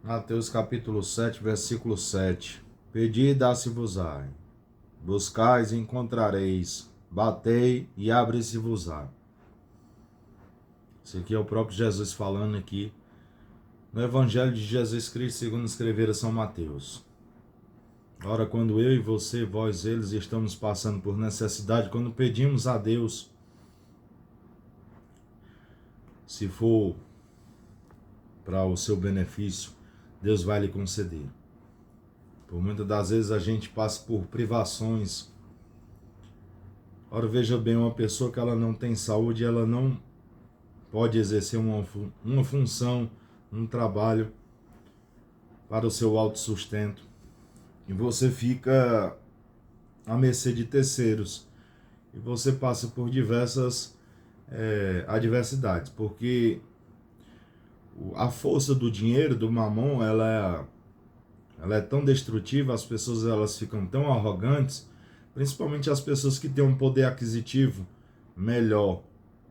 Mateus capítulo 7, versículo 7. Pedi e dá-se-vos-á, buscais e encontrareis, batei e abre-se-vos-á. Isso aqui é o próprio Jesus falando aqui no Evangelho de Jesus Cristo segundo escrevera São Mateus. Ora, quando eu e você, vós, eles, estamos passando por necessidade, quando pedimos a Deus, se for para o seu benefício, Deus vai lhe conceder. Por muitas das vezes a gente passa por privações. Ora, veja bem, uma pessoa que ela não tem saúde, ela não pode exercer uma função, um trabalho para o seu autossustento. E você fica à mercê de terceiros. E você passa por diversas adversidades, porque a força do dinheiro, do mamon, ela é tão destrutiva, as pessoas elas ficam tão arrogantes, principalmente as pessoas que têm um poder aquisitivo melhor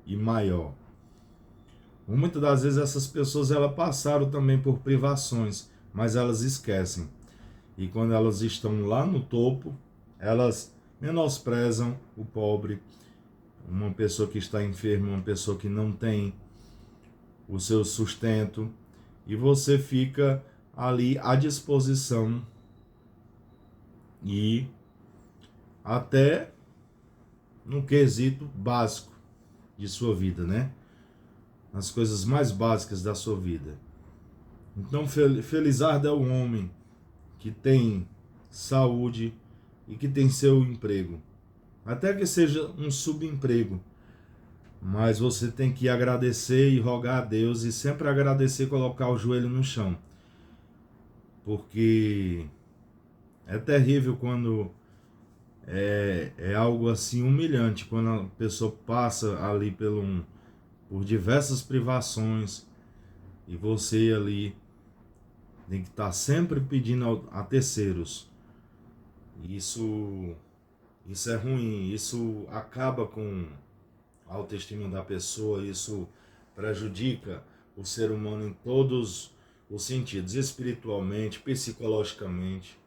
e maior. Muitas das vezes essas pessoas elas passaram também por privações, mas elas esquecem. E quando elas estão lá no topo, elas menosprezam o pobre, uma pessoa que está enferma, uma pessoa que não tem o seu sustento, e você fica ali à disposição e até no quesito básico de sua vida, né? Nas coisas mais básicas da sua vida. Então, felizardo é o homem que tem saúde e que tem seu emprego. Até que seja um subemprego. Mas você tem que agradecer e rogar a Deus e sempre agradecer e colocar o joelho no chão. Porque é terrível quando é algo assim humilhante, quando a pessoa passa ali por diversas privações e você ali tem que estar sempre pedindo a terceiros. Isso é ruim, isso acaba com a autoestima da pessoa, isso prejudica o ser humano em todos os sentidos, espiritualmente, psicologicamente,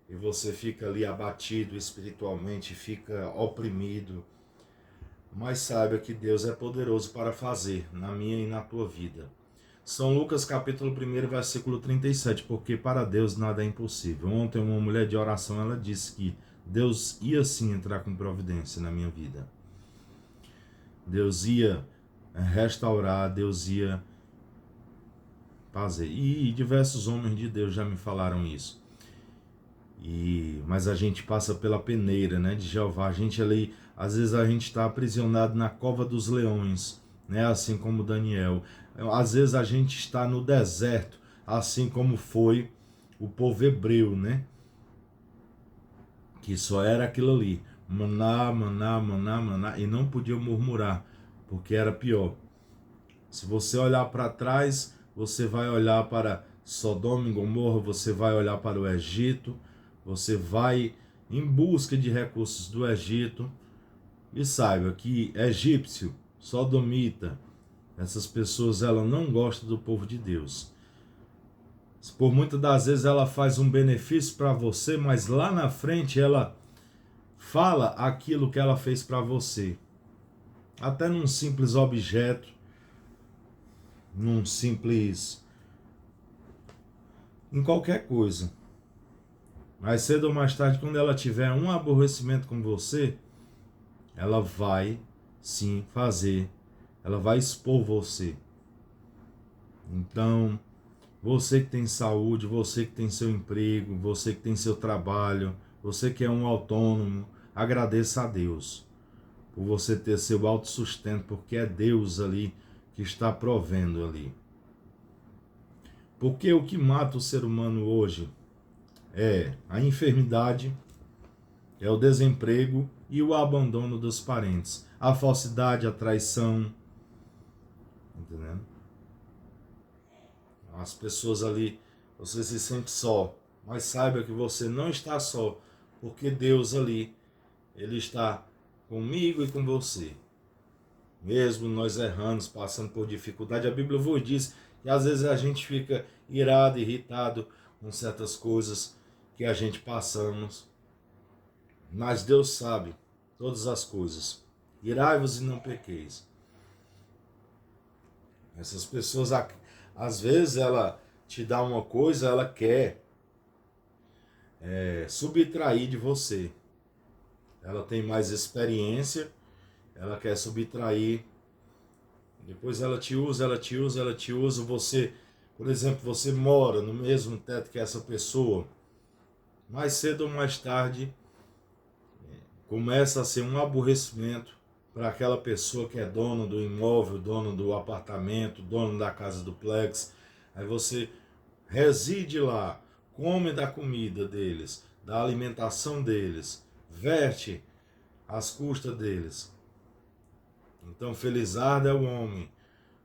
e você fica ali abatido espiritualmente, fica oprimido. Mas saiba que Deus é poderoso para fazer na minha e na tua vida. São Lucas capítulo 1, versículo 37, porque para Deus nada é impossível. Ontem uma mulher de oração, ela disse que Deus ia sim entrar com providência na minha vida. Deus ia restaurar, Deus ia fazer. E diversos homens de Deus já me falaram isso. Mas a gente passa pela peneira, né, de Jeová. A gente ali, às vezes a gente está aprisionado na cova dos leões, né, assim como Daniel. Às vezes a gente está no deserto, assim como foi o povo hebreu, né, que só era aquilo ali, maná, maná, maná, maná, e não podia murmurar, porque era pior. Se você olhar para trás, você vai olhar para Sodoma e Gomorra, você vai olhar para o Egito, você vai em busca de recursos do Egito, e saiba que egípcio, sodomita, essas pessoas elas não gostam do povo de Deus. Por muitas das vezes ela faz um benefício para você, mas lá na frente ela fala aquilo que ela fez para você. Até num simples objeto, em qualquer coisa. Mais cedo ou mais tarde, quando ela tiver um aborrecimento com você, ela vai sim fazer, ela vai expor você. Então, você que tem saúde, você que tem seu emprego, você que tem seu trabalho, você que é um autônomo, agradeça a Deus por você ter seu autossustento, porque é Deus ali que está provendo ali. Porque o que mata o ser humano hoje é a enfermidade, é o desemprego e o abandono dos parentes. A falsidade, a traição. Entendendo? As pessoas ali, você se sente só. Mas saiba que você não está só. Porque Deus ali, Ele está comigo e com você. Mesmo nós errando, passando por dificuldade, a Bíblia vos diz E às vezes a gente fica irado, irritado com certas coisas que a gente passamos. Mas Deus sabe todas as coisas. Irai-vos e não pequeis. Essas pessoas, às vezes, ela te dá uma coisa, ela quer subtrair de você. Ela tem mais experiência, ela quer subtrair. Depois ela te usa, ela te usa, ela te usa. Você, por exemplo, você mora no mesmo teto que essa pessoa. Mais cedo ou mais tarde, começa a ser um aborrecimento para aquela pessoa que é dono do imóvel, dono do apartamento, dono da casa duplex. Aí você reside lá, come da comida deles, da alimentação deles, veste às custas deles. Então, felizardo é o homem.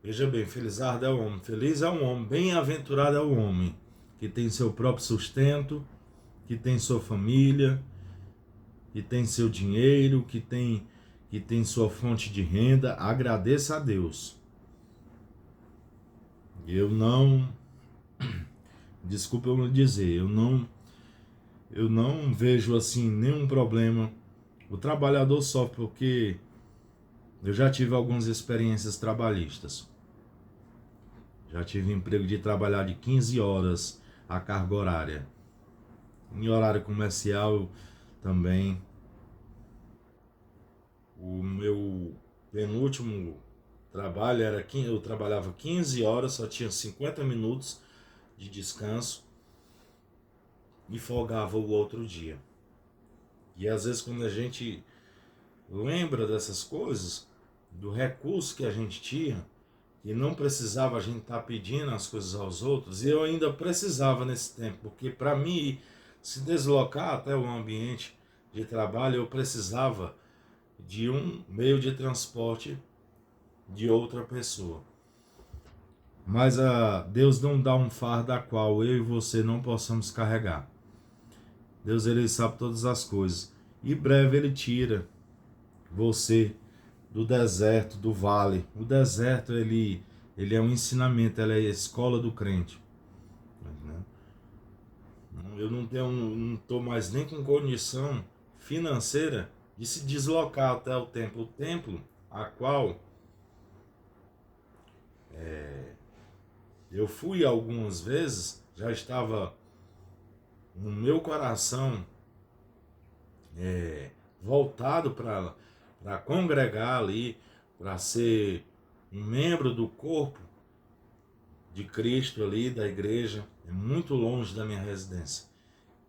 Veja bem, felizardo é o homem. Feliz é o homem, bem-aventurado é o homem, que tem seu próprio sustento, que tem sua família, que tem seu dinheiro, que tem sua fonte de renda. Agradeça a Deus. Eu não, desculpa eu dizer, eu não vejo assim nenhum problema. O trabalhador sofre porque eu já tive algumas experiências trabalhistas. Já tive emprego de trabalhar de 15 horas a carga horária. Em horário comercial também. O meu penúltimo trabalho era eu trabalhava 15 horas, só tinha 50 minutos de descanso e folgava o outro dia. E às vezes quando a gente lembra dessas coisas, do recurso que a gente tinha, e não precisava a gente estar pedindo as coisas aos outros, e eu ainda precisava nesse tempo, porque para mim se deslocar até o ambiente de trabalho, eu precisava de um meio de transporte de outra pessoa. Mas Deus não dá um fardo a qual eu e você não possamos carregar. Deus, ele sabe todas as coisas. E breve ele tira você do deserto, do vale. O deserto, ele é um ensinamento, ele é a escola do crente. Eu não estou mais nem com condição financeira de se deslocar até o templo. O templo a qual eu fui algumas vezes, já estava no meu coração voltado para congregar ali, para ser um membro do corpo de Cristo ali, da igreja. É muito longe da minha residência.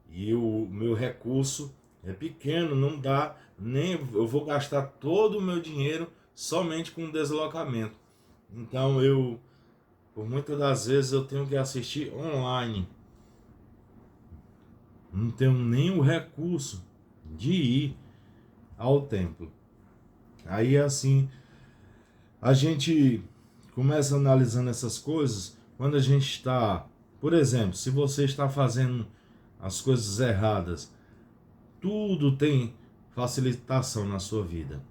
E o meu recurso é pequeno, não dá, nem eu vou gastar todo o meu dinheiro somente com deslocamento. Então por muitas das vezes eu tenho que assistir online. Não tenho nem o recurso de ir ao templo. Aí assim, a gente começa analisando essas coisas quando a gente está, por exemplo, se você está fazendo as coisas erradas, tudo tem facilitação na sua vida.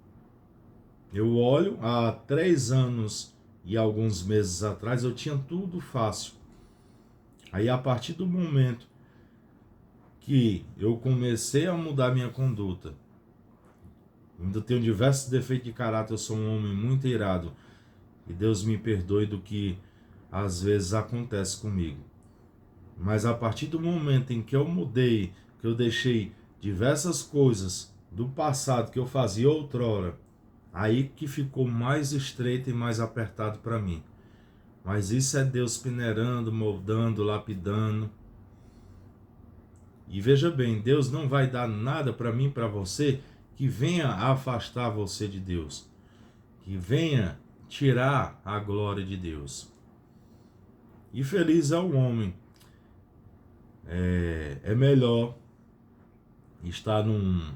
Eu olho, há 3 anos e alguns meses atrás eu tinha tudo fácil. Aí a partir do momento que eu comecei a mudar minha conduta, ainda tenho diversos defeitos de caráter, eu sou um homem muito irado, e Deus me perdoe do que às vezes acontece comigo. Mas a partir do momento em que eu mudei, que eu deixei diversas coisas do passado que eu fazia outrora, aí que ficou mais estreito e mais apertado para mim. Mas isso é Deus peneirando, moldando, lapidando. E veja bem, Deus não vai dar nada para mim, para você, que venha afastar você de Deus, que venha tirar a glória de Deus. E feliz é o homem. É melhor estar numa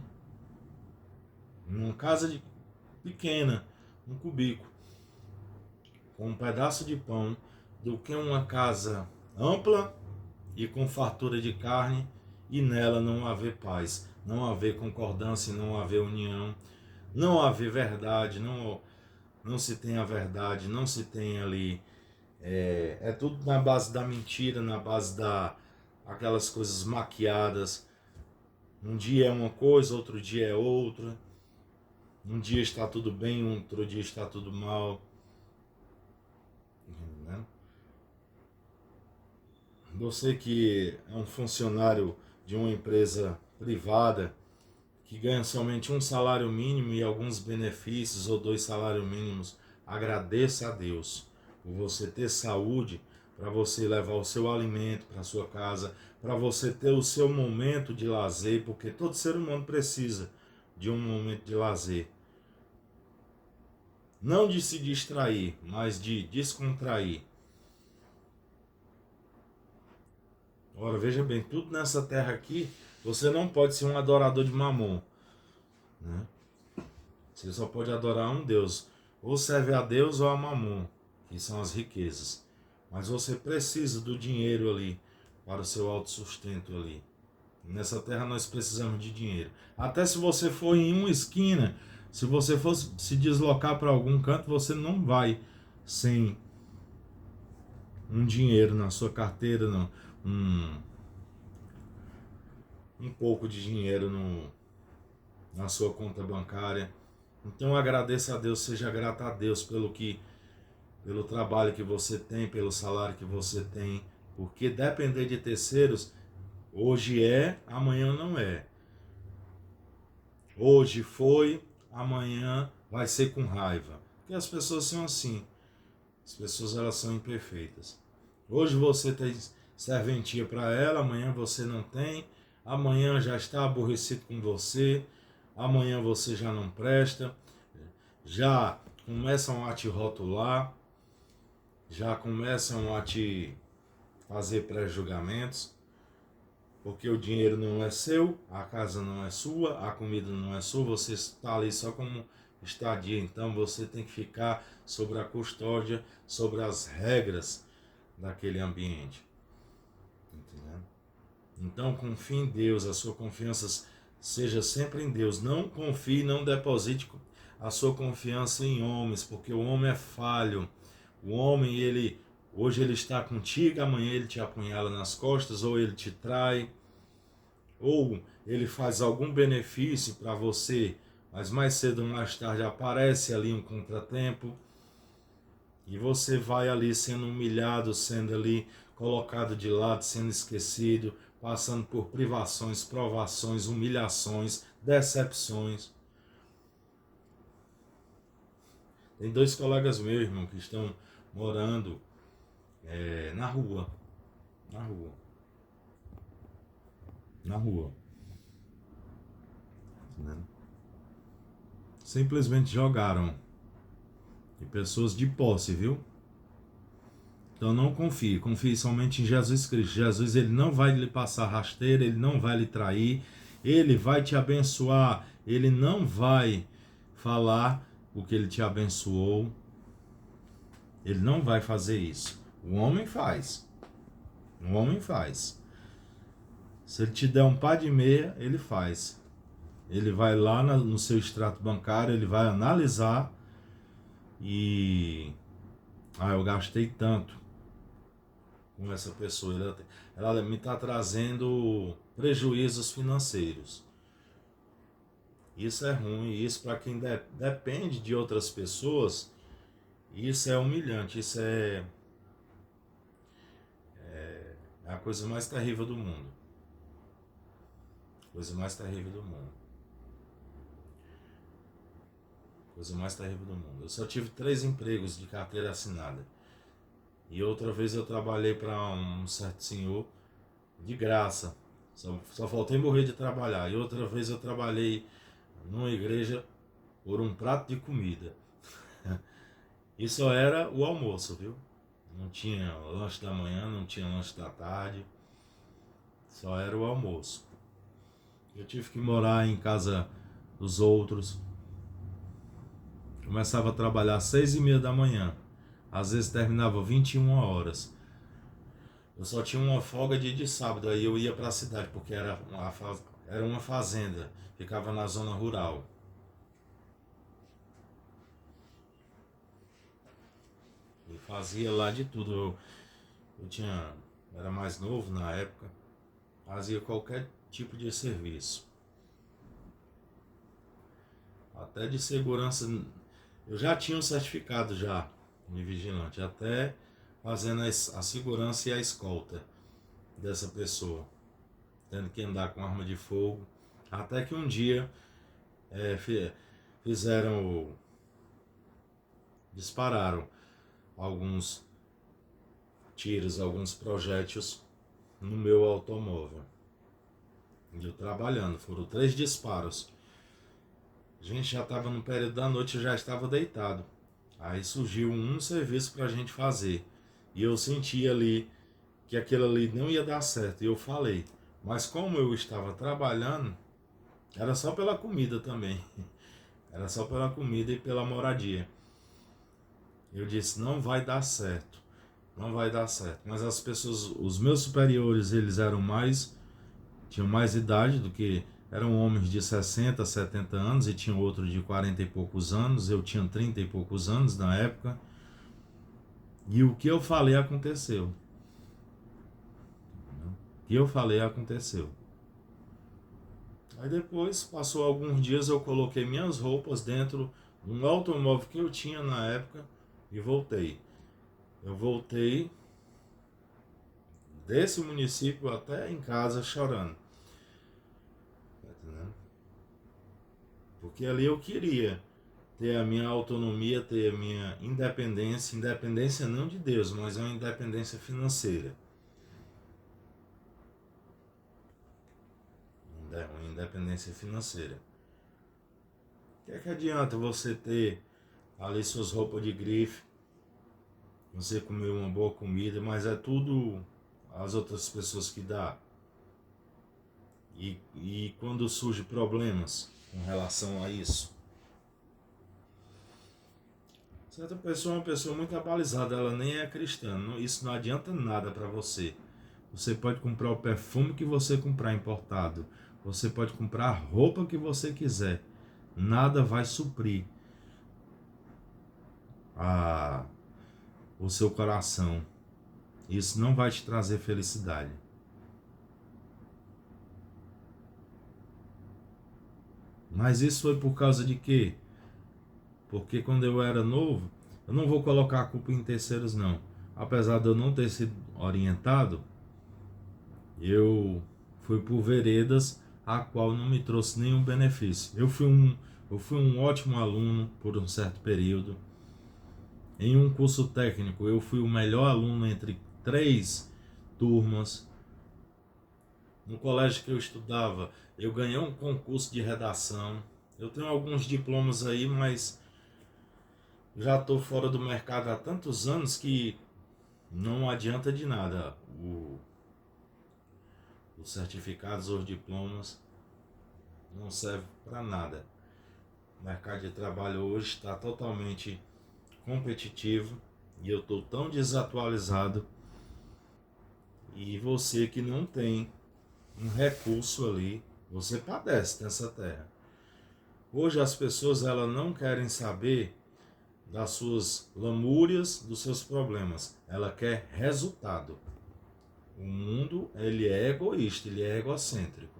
casa pequena, um cubículo, com um pedaço de pão, do que uma casa ampla e com fartura de carne e nela não haver paz, não haver concordância, não haver união, não haver verdade, não se tem a verdade, não se tem ali É tudo na base da mentira, na base aquelas coisas maquiadas. Um dia é uma coisa, outro dia é outra. Um dia está tudo bem, outro dia está tudo mal. Né? Você que é um funcionário de uma empresa privada que ganha somente um salário mínimo e alguns benefícios ou 2 salários mínimos, agradeça a Deus por você ter saúde, para você levar o seu alimento para sua casa, para você ter o seu momento de lazer, porque todo ser humano precisa de um momento de lazer. Não de se distrair, mas de descontrair. Ora, veja bem, tudo nessa terra aqui, você não pode ser um adorador de Mamon, né? Você só pode adorar um Deus. Ou serve a Deus ou a Mamon, que são as riquezas. Mas você precisa do dinheiro ali para o seu autossustento ali. Nessa terra nós precisamos de dinheiro. Até se você for em uma esquina, se você for se deslocar para algum canto, você não vai sem um dinheiro na sua carteira, não. Um pouco de dinheiro na sua conta bancária. Então agradeça a Deus, seja grato a Deus pelo trabalho que você tem, pelo salário que você tem, porque depender de terceiros, hoje é, amanhã não é. Hoje foi, amanhã vai ser com raiva. Porque as pessoas são assim. As pessoas elas são imperfeitas. Hoje você tem serventia para ela, amanhã você não tem, amanhã já está aborrecido com você, amanhã você já não presta, já começam a te rotular, já começam a te fazer pré-julgamentos, porque o dinheiro não é seu, a casa não é sua, a comida não é sua, você está ali só como estadia, então você tem que ficar sobre a custódia, sobre as regras daquele ambiente. Entendeu? Então confie em Deus, a sua confiança seja sempre em Deus. Não confie, não deposite a sua confiança em homens, porque o homem é falho. O homem, hoje ele está contigo, amanhã ele te apunhala nas costas, ou ele te trai, ou ele faz algum benefício para você, mas mais cedo ou mais tarde aparece ali um contratempo e você vai ali sendo humilhado, sendo ali colocado de lado, sendo esquecido, passando por privações, provações, humilhações, decepções. Tem 2 colegas meus, irmão, que estão morando na rua. Na rua. Na rua. Né? Simplesmente jogaram. E pessoas de posse, viu? Então não confie, confie somente em Jesus Cristo. Jesus, ele não vai lhe passar rasteira, ele não vai lhe trair, ele vai te abençoar, ele não vai falar o que ele te abençoou. Ele não vai fazer isso. O homem faz. O homem faz. Se ele te der um par de meia, ele faz. Ele vai lá no seu extrato bancário, ele vai analisar e... eu gastei tanto com essa pessoa. Ela me está trazendo prejuízos financeiros. Isso é ruim. Isso para quem depende de outras pessoas, isso é humilhante. Isso é a coisa mais terrível do mundo. Coisa mais terrível do mundo. Coisa mais terrível do mundo. Eu só tive 3 empregos de carteira assinada. E outra vez eu trabalhei para um certo senhor de graça. Só faltei morrer de trabalhar. E outra vez eu trabalhei numa igreja por um prato de comida. E só era o almoço, viu? Não tinha lanche da manhã, não tinha lanche da tarde. Só era o almoço. Eu tive que morar em casa dos outros. Começava a trabalhar às 6h30 da manhã. Às vezes terminava 21 horas. Eu só tinha uma folga de sábado. Aí eu ia para a cidade, porque era uma fazenda. Ficava na zona rural. E fazia lá de tudo. Era mais novo na época, fazia qualquer tipo de serviço. Até de segurança, eu já tinha um certificado já de vigilante, até fazendo a segurança e a escolta dessa pessoa, tendo que andar com arma de fogo. Até que um dia dispararam alguns tiros, alguns projéteis no meu automóvel. Eu trabalhando, foram 3 disparos. A gente já estava no período da noite, eu já estava deitado. Aí surgiu um serviço para a gente fazer. E eu senti ali que aquilo ali não ia dar certo. E eu falei, mas como eu estava trabalhando, era só pela comida também. Era só pela comida e pela moradia. Eu disse, não vai dar certo. Não vai dar certo. Mas as pessoas, os meus superiores, eles tinham mais idade do que... Eram homens de 60, 70 anos e tinha outro de 40 e poucos anos. Eu tinha 30 e poucos anos na época. E o que eu falei aconteceu. O que eu falei aconteceu. Aí depois, passou alguns dias, eu coloquei minhas roupas dentro de um automóvel que eu tinha na época e voltei. Eu voltei desse município até em casa chorando. Tá entendendo? Porque ali eu queria ter a minha autonomia, ter a minha independência, independência não de Deus, mas é uma independência financeira. Uma independência financeira. O que adianta você ter ali suas roupas de grife, você comer uma boa comida, mas é tudo as outras pessoas que dá. E quando surgem problemas com relação a isso, certa pessoa é uma pessoa muito abalizada, ela nem é cristã, isso não adianta nada para você. Você pode comprar o perfume que você comprar importado, você pode comprar a roupa que você quiser, nada vai suprir o seu coração. Isso não vai te trazer felicidade. Mas isso foi por causa de quê? Porque quando eu era novo, eu não vou colocar a culpa em terceiros não. Apesar de eu não ter sido orientado, eu fui por veredas a qual não me trouxe nenhum benefício. Eu fui um ótimo aluno por um certo período. Em um curso técnico, eu fui o melhor aluno entre 3 turmas. No colégio que eu estudava, eu ganhei um concurso de redação. Eu tenho alguns diplomas aí, mas já estou fora do mercado há tantos anos que não adianta de nada os certificados ou os diplomas, não serve para nada. O mercado de trabalho hoje está totalmente competitivo e eu estou tão desatualizado. E você que não tem um recurso ali, você padece nessa terra. Hoje as pessoas elas não querem saber das suas lamúrias, dos seus problemas. Ela quer resultado. O mundo ele é egoísta, ele é egocêntrico.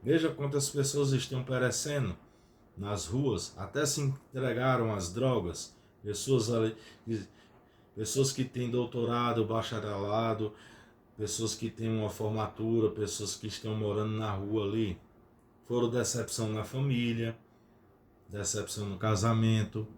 Veja quantas pessoas estão perecendo nas ruas, até se entregaram às drogas. Pessoas que têm doutorado, bacharelado, pessoas que têm uma formatura, pessoas que estão morando na rua ali, foram decepção na família, decepção no casamento,